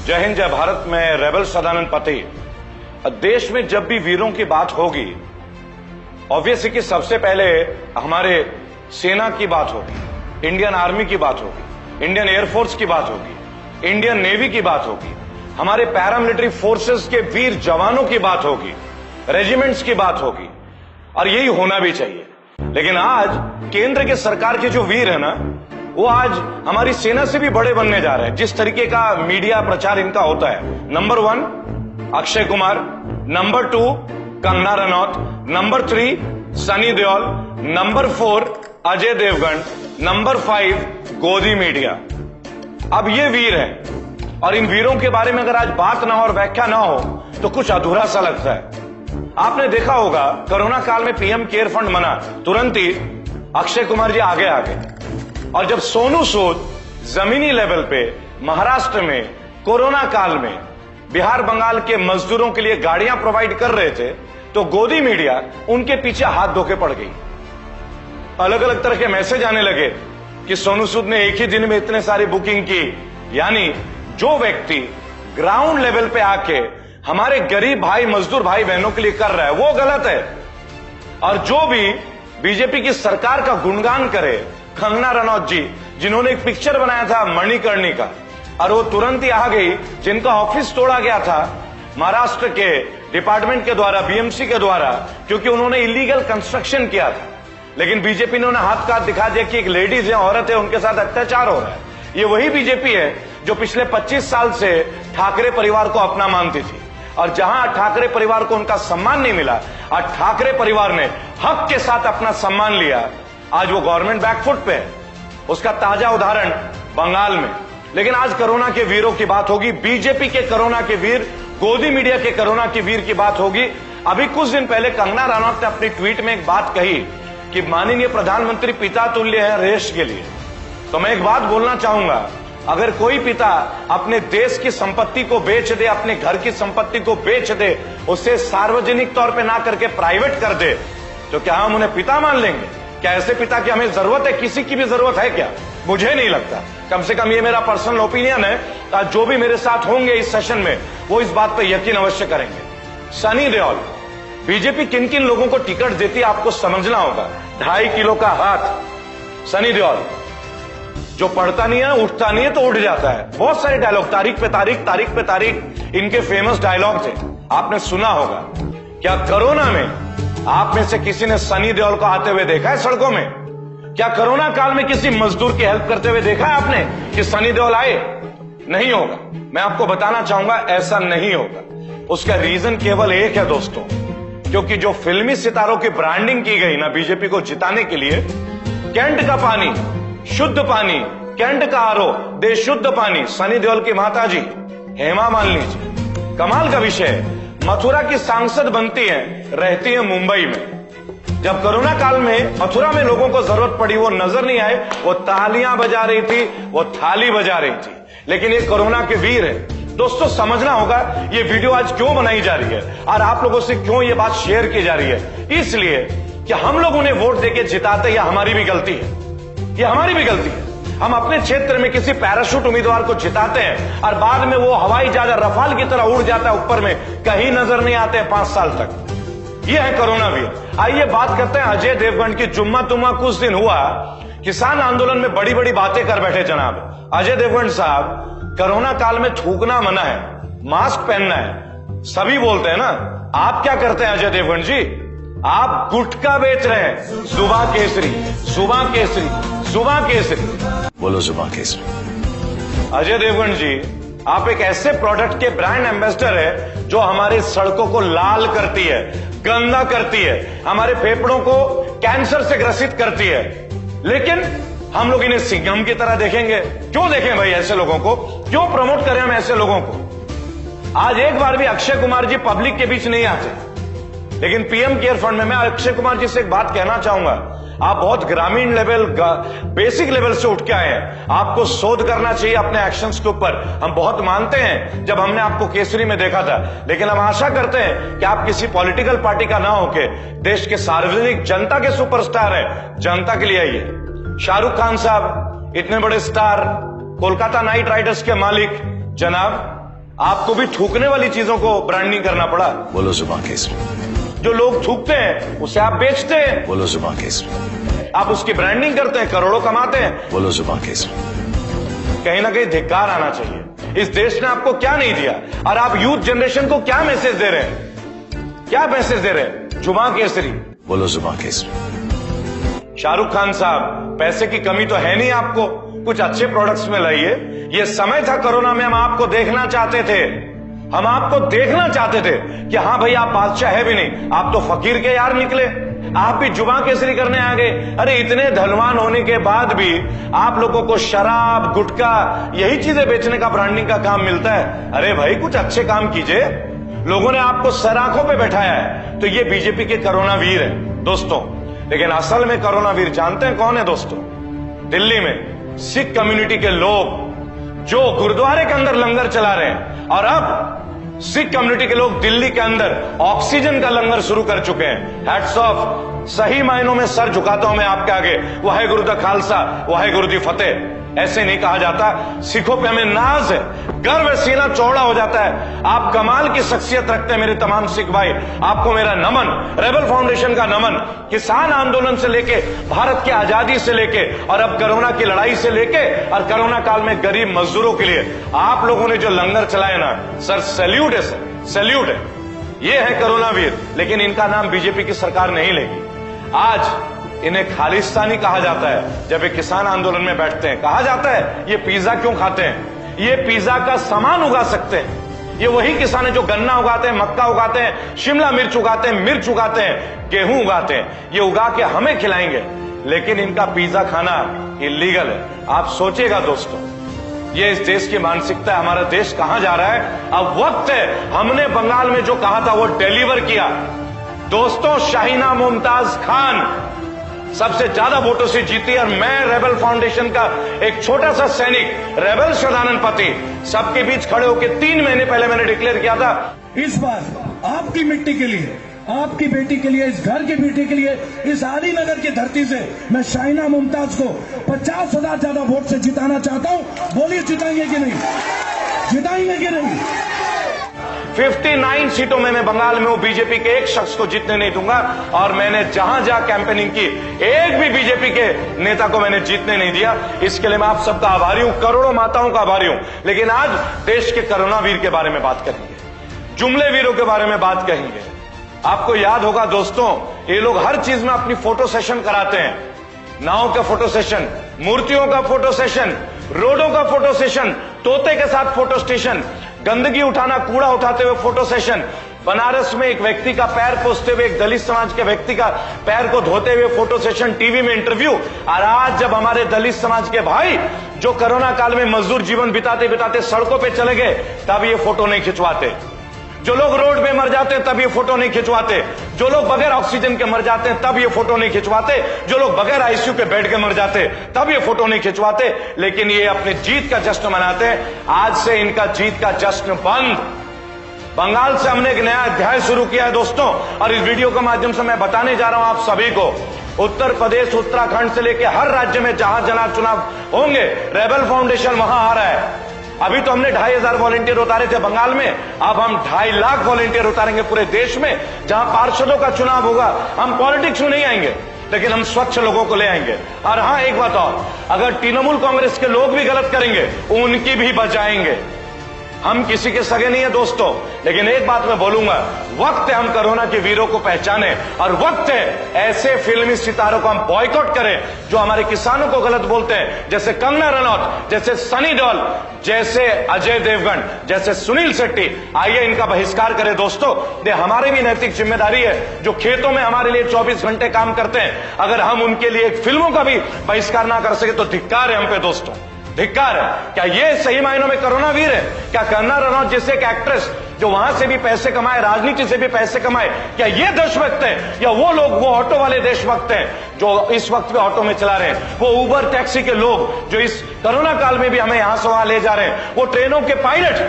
जय हिंद जय भारत में रेबल सदानंद पति। देश में जब भी वीरों की बात होगी, ऑब्वियसली कि सबसे पहले हमारे सेना की बात होगी, इंडियन आर्मी की बात होगी, इंडियन एयरफोर्स की बात होगी, इंडियन नेवी की बात होगी, हमारे पैरामिलिट्री फोर्सेस के वीर जवानों की बात होगी, रेजिमेंट्स की बात होगी, और यही होना भी चाहिए। लेकिन आज केंद्र के सरकार के जो वीर है ना, वो आज हमारी सेना से भी बड़े बनने जा रहे हैं। जिस तरीके का मीडिया प्रचार इनका होता है, number 1 Akshay Kumar, number 2 Kangana Ranaut, number 3 Sunny Deol, number 4 Ajay Devgn, number 5 Godi media. अब ये वीर हैं, और इन वीरों के बारे में अगर आज बात ना हो और व्याख्या ना हो तो कुछ अधूरा सा लगता है। आपने देखा होगा कोरोना काल में पीएम केयर फंड बना, तुरंत ही अक्षय कुमार जी आगे आ गए। और जब सोनू सूद जमीनी लेवल पे महाराष्ट्र में कोरोना काल में बिहार बंगाल के मजदूरों के लिए गाड़ियां प्रोवाइड कर रहे थे, तो गोदी मीडिया उनके पीछे हाथ धोके पड़ गई। अलग अलग तरह के मैसेज आने लगे कि सोनू सूद ने एक ही दिन में इतने सारी बुकिंग की। यानी जो व्यक्ति ग्राउंड लेवल पे आके हमारे गरीब भाई मजदूर भाई बहनों के लिए कर रहा है, वो गलत है। और जो भी बीजेपी की सरकार का गुणगान करे, कंगना रनौत जी जिन्होंने एक पिक्चर बनाया था मणिकर्णी का, और वो तुरंत ही आ गई, जिनका ऑफिस तोड़ा गया था महाराष्ट्र के डिपार्टमेंट के द्वारा, बीएमसी के द्वारा, क्योंकि उन्होंने इलीगल कंस्ट्रक्शन किया था। लेकिन बीजेपी ने उन्हें हाथ काट दिखा दिया कि एक लेडीज है, औरत है, उनके साथ अत्याचार हो रहा है। ये वही बीजेपी है जो पिछले 25 साल से ठाकरे परिवार को अपना मानती थी, और जहां ठाकरे परिवार को उनका सम्मान नहीं मिला और ठाकरे परिवार ने हक के साथ अपना सम्मान लिया, आज वो गवर्नमेंट बैकफुट पे है। उसका ताजा उदाहरण बंगाल में। लेकिन आज कोरोना के वीरों की बात होगी, बीजेपी के कोरोना के वीर, गोदी मीडिया के कोरोना के वीर की बात होगी। अभी कुछ दिन पहले कंगना रनौत ने अपनी ट्वीट में एक बात कही कि माननीय प्रधानमंत्री पिता तुल्य है देश के लिए। तो मैं एक बात बोलना चाहूंगा, अगर कोई पिता अपने देश की संपत्ति को बेच दे, अपने घर की संपत्ति को बेच दे, उसे सार्वजनिक तौर पे ना करके प्राइवेट कर दे, तो क्या हम उन्हें पिता मान लेंगे? क्या ऐसे पिता की हमें जरूरत है? किसी की भी जरूरत है क्या? मुझे नहीं लगता। कम से कम ये मेरा पर्सनल ओपिनियन है। जो भी मेरे साथ होंगे इस सेशन में, वो इस बात पर यकीन अवश्य करेंगे। सनी देओल, बीजेपी किन किन लोगों को टिकट देती है आपको समझना होगा। 2.5 किलो का हाथ सनी देओल, जो पढ़ता नहीं है, उठता नहीं है तो उठ जाता है। बहुत सारे डायलॉग, तारीख पे तारीख, तारीख पे तारीख, इनके फेमस डायलॉग थे, आपने सुना होगा। क्या कोरोना में आप में से किसी ने सनी देओल को आते हुए देखा है सड़कों में? क्या कोरोना काल में किसी मजदूर की हेल्प करते हुए देखा है आपने कि सनी देओल आए? नहीं होगा। मैं आपको बताना चाहूंगा, ऐसा नहीं होगा। उसका रीजन केवल एक है दोस्तों, क्योंकि जो फिल्मी सितारों की ब्रांडिंग की गई ना बीजेपी को जिताने के लिए, कैंट का पानी शुद्ध पानी, कैंट का आरओ दे शुद्ध पानी, सनी देओल की माताजी हेमा मालिनी जी। कमाल का विषय है, मथुरा की सांसद बनती है, रहती है मुंबई में। जब कोरोना काल में मथुरा में लोगों को जरूरत पड़ी, वो नजर नहीं आए, वो तालियां बजा रही थी, वो थाली बजा रही थी। लेकिन ये कोरोना के वीर है दोस्तों। समझना होगा ये वीडियो आज क्यों बनाई जा रही है और आप लोगों से क्यों ये बात शेयर की जा रही है। इसलिए कि हम लोग उन्हें वोट देके जिताते, यह हमारी भी गलती है, ये हमारी भी गलती है। हम अपने क्षेत्र में किसी पैराशूट उम्मीदवार को जिताते हैं और बाद में वो हवाई जहाज रफाल की तरह उड़ जाता है ऊपर में, कहीं नजर नहीं आते 5 साल तक। ये है कोरोना वीर। आइए बात करते हैं अजय देवगन की। जुम्मा तुम्मा कुछ दिन हुआ, किसान आंदोलन में बड़ी बड़ी बातें कर बैठे जनाब अजय देवगन साहब। कोरोना काल में थूकना मना है, मास्क पहनना है, सभी बोलते हैं ना। आप क्या करते हैं अजय देवगन जी? आप गुटखा बेच रहे हैं। जुबा केसरी, जुबा केसरी, जुबा केसरी, बोलो जुबा केसरी। अजय देवगन जी, आप एक ऐसे प्रोडक्ट के ब्रांड एम्बेसडर है जो हमारे सड़कों को लाल करती है, गंदा करती है, हमारे फेफड़ों को कैंसर से ग्रसित करती है। लेकिन हम लोग इन्हें सिंघम की तरह देखेंगे। क्यों देखें भाई ऐसे लोगों को? क्यों प्रमोट करें हम ऐसे लोगों को? आज एक बार भी अक्षय कुमार जी पब्लिक के बीच नहीं आते। लेकिन पीएम केयर फंड में मैं अक्षय कुमार जी से एक बात कहना चाहूंगा। आप बहुत ग्रामीण लेवल, बेसिक लेवल से उठ के आए हैं। आपको शोध करना चाहिए अपने एक्शंस के ऊपर। हम बहुत मानते हैं जब हमने आपको केसरी में देखा था, लेकिन हम आशा करते हैं कि आप किसी पॉलिटिकल पार्टी का ना होके देश के सार्वजनिक जनता के सुपरस्टार हैं, जनता के लिए आइए। शाहरुख खान साहब इतने बड़े स्टार, कोलकाता नाइट राइडर्स के मालिक जनाब, आपको भी थूकने वाली चीजों को ब्रांडिंग करना पड़ा। बोलो जुबान केसरी। जो लोग थूकते हैं उसे आप बेचते हैं, बोलो जुबान केसरी। आप उसकी ब्रांडिंग करते हैं, करोड़ों कमाते हैं। बोलो जुबान केसरी। कहीं ना कहीं धिक्कार आना चाहिए। इस देश ने आपको क्या नहीं दिया और आप यूथ जनरेशन को क्या मैसेज दे रहे हैं? क्या मैसेज दे रहे हैं? जुबान केसरी। बोलो जुबान केसरी। शाहरुख खान साहब, पैसे की कमी तो है नहीं आपको, कुछ अच्छे प्रोडक्ट्स में लाइए। ये समय था कोरोना में, हम आपको देखना चाहते थे, हम आपको देखना चाहते थे कि हाँ भाई आप बादशाह है भी नहीं, आप तो फकीर के यार निकले, आप भी जुबान केसरी करने आ गए। अरे इतने धनवान होने के बाद भी आप लोगों को शराब, गुटखा, यही चीजें बेचने का, ब्रांडिंग का काम मिलता है। अरे भाई कुछ अच्छे काम कीजिए। लोगों ने आपको सराखों पे बैठाया है, तो ये बीजेपी के कोरोना वीर है दोस्तों। लेकिन असल में कोरोना वीर जानते हैं कौन है दोस्तों? दिल्ली में सिख कम्युनिटी के लोग जो गुरुद्वारे के अंदर लंगर चला रहे हैं, और अब सिख कम्युनिटी के लोग दिल्ली के अंदर ऑक्सीजन का लंगर शुरू कर चुके हैं। हैट्स ऑफ, सही मायनों में सर झुकाता हूं मैं आपके आगे। वाहेगुरु दा खालसा, वाहेगुरु दी फतेह। ऐसे नहीं कहा जाता। सिखों पे हमें नाज है, गर्व है, सीना चौड़ा हो जाता है। आप कमाल की शख्सियत रखते हैं मेरे तमाम सिख भाई, आपको मेरा नमन। रेबल फाउंडेशन का नमन। किसान आंदोलन से लेके, भारत की आजादी से लेके, और अब कोरोना की लड़ाई से लेके, और कोरोना काल में गरीब मजदूरों के लिए आप लोगों ने जो लंगर चलाए ना सर, सैल्यूट है सर, सैल्यूट है। ये है कोरोना वीर, लेकिन इनका नाम बीजेपी की सरकार नहीं लेगी। आज इन्हें खालिस्तानी कहा जाता है जब ये किसान आंदोलन में बैठते हैं। कहा जाता है ये पिज्जा क्यों खाते हैं? ये पिज्जा का सामान उगा सकते हैं। ये वही किसान है जो गन्ना उगाते हैं, मक्का उगाते हैं, शिमला मिर्च उगाते हैं, मिर्च उगाते हैं, गेहूं उगाते हैं। ये उगा के हमें खिलाएंगे, लेकिन इनका पिज्जा खाना इलीगल है। आप सोचिएगा दोस्तों, ये इस देश की मानसिकता है। हमारा देश कहां जा रहा है? अब वक्त है, हमने बंगाल में जो कहा था वो डिलीवर किया दोस्तों। शाहीना मुमताज खान सबसे ज्यादा वोटों से जीती, और मैं रेबल फाउंडेशन का एक छोटा सा सैनिक, रेबल सदानंद पति, सबके बीच खड़े होकर 3 महीने पहले मैंने डिक्लेयर किया था, इस बार आपकी मिट्टी के लिए, आपकी बेटी के लिए, इस घर की बेटी के लिए, इस आलीनगर की धरती से मैं शाहीना मुमताज को 50,000 ज्यादा वोट से जिताना चाहता हूं। बोलिए जिताएंगे कि नहीं? जिताएंगे कि नहीं? 59 सीटों में मैं बंगाल में हूं, बीजेपी के एक शख्स को जीतने नहीं दूंगा। और मैंने जहां जहां कैंपेनिंग की, एक भी बीजेपी के नेता को मैंने जीतने नहीं दिया। इसके लिए मैं आप सबका आभारी हूं, करोड़ों माताओं का आभारी हूं। लेकिन आज देश के कोरोना वीर के बारे में बात करेंगे, जुमले वीरों के बारे में बात कहेंगे। आपको याद होगा दोस्तों, ये लोग हर चीज में अपनी फोटो सेशन कराते हैं। नाव का फोटो सेशन, मूर्तियों का फोटो सेशन, रोडों का फोटो सेशन, तोते के साथ फोटो स्टेशन, गंदगी उठाना, कूड़ा उठाते हुए फोटो सेशन, बनारस में एक व्यक्ति का पैर पोंछते हुए, एक दलित समाज के व्यक्ति का पैर को धोते हुए फोटो सेशन, टीवी में इंटरव्यू। और आज जब हमारे दलित समाज के भाई जो कोरोना काल में मजदूर जीवन बिताते बिताते सड़कों पे चले गए, तब ये फोटो नहीं खिंचवाते। जो लोग रोड में मर जाते हैं तब ये फोटो नहीं खिंचवाते। जो लोग बगैर ऑक्सीजन के मर जाते हैं तब ये फोटो नहीं खिंचवाते। जो लोग बगैर आईसीयू के बेड के मर जाते हैं तब ये फोटो नहीं खिंचवाते। लेकिन ये अपने जीत का जश्न मनाते हैं। आज से इनका जीत का जश्न बंद। बंगाल से हमने एक नया अध्याय शुरू किया है दोस्तों, और इस वीडियो के माध्यम से मैं बताने जा रहा हूं आप सभी को, उत्तर प्रदेश, उत्तराखंड से लेकर हर राज्य में जहां जहां चुनाव होंगे, रेबल फाउंडेशन वहां आ रहा है। अभी तो हमने 2,500 वॉलेंटियर उतारे थे बंगाल में, अब हम 2.5 लाख वॉलेंटियर उतारेंगे पूरे देश में। जहां पार्षदों का चुनाव होगा, हम पॉलिटिक्स में नहीं आएंगे, लेकिन हम स्वच्छ लोगों को ले आएंगे। और हां, एक बात और, अगर तृणमूल कांग्रेस के लोग भी गलत करेंगे, उनकी भी बचाएंगे। हम किसी के सगे नहीं है दोस्तों, लेकिन एक बात मैं बोलूंगा, वक्त है हम कोरोना के वीरों को पहचाने, और वक्त है ऐसे फिल्मी सितारों को हम बॉयकॉट करें जो हमारे किसानों को गलत बोलते हैं, जैसे कंगना रनौत, जैसे सनी देओल, जैसे अजय देवगन, जैसे सुनील शेट्टी। आइए इनका बहिष्कार करें दोस्तों। ये हमारी भी नैतिक जिम्मेदारी है, जो खेतों में हमारे लिए 24 घंटे काम करते हैं। अगर हम उनके लिए फिल्मों का भी बहिष्कार ना कर सके तो धिक्कार है हम पे दोस्तों, धिक्कार है। क्या ये सही मायनों में कोरोना वीर है? क्या कंगना रनौत जैसे एक एक्ट्रेस जो वहां से भी पैसे कमाए, राजनीति से भी पैसे कमाए, क्या ये देशभक्त है? या वो लोग, वो ऑटो वाले देशभक्त हैं जो इस वक्त भी ऑटो में चला रहे हैं? वो उबर टैक्सी के लोग जो इस कोरोना काल में भी हमें यहां से वहां ले जा रहे हैं? वो ट्रेनों के पायलट,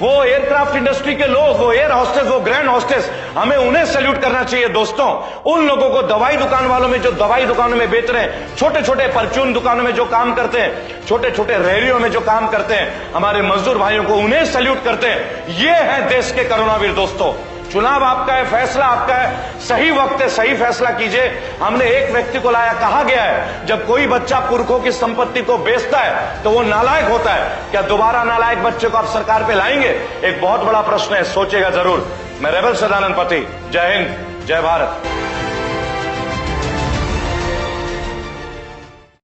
वो एयरक्राफ्ट इंडस्ट्री के लोग, वो एयर हॉस्टेस, वो ग्रैंड हॉस्टेस, हमें उन्हें सैल्यूट करना चाहिए दोस्तों। उन लोगों को, दवाई दुकान वालों में जो दवाई दुकानों में बेच रहे हैं, छोटे छोटे परचून दुकानों में जो काम करते हैं, छोटे छोटे रेहड़ियों में जो काम करते हैं, हमारे मजदूर भाइयों को, उन्हें सैल्यूट करते हैं। ये है देश के करुणावीर दोस्तों। चुनाव आपका है, फैसला आपका है, सही वक्त है, सही फैसला कीजिए। हमने एक व्यक्ति को लाया, कहा गया है जब कोई बच्चा पुरखों की संपत्ति को बेचता है तो वो नालायक होता है। क्या दोबारा नालायक बच्चे को आप सरकार पे लाएंगे? एक बहुत बड़ा प्रश्न है, सोचेगा जरूर। मैं रेबल सदानंद पति, जय हिंद, जय भारत।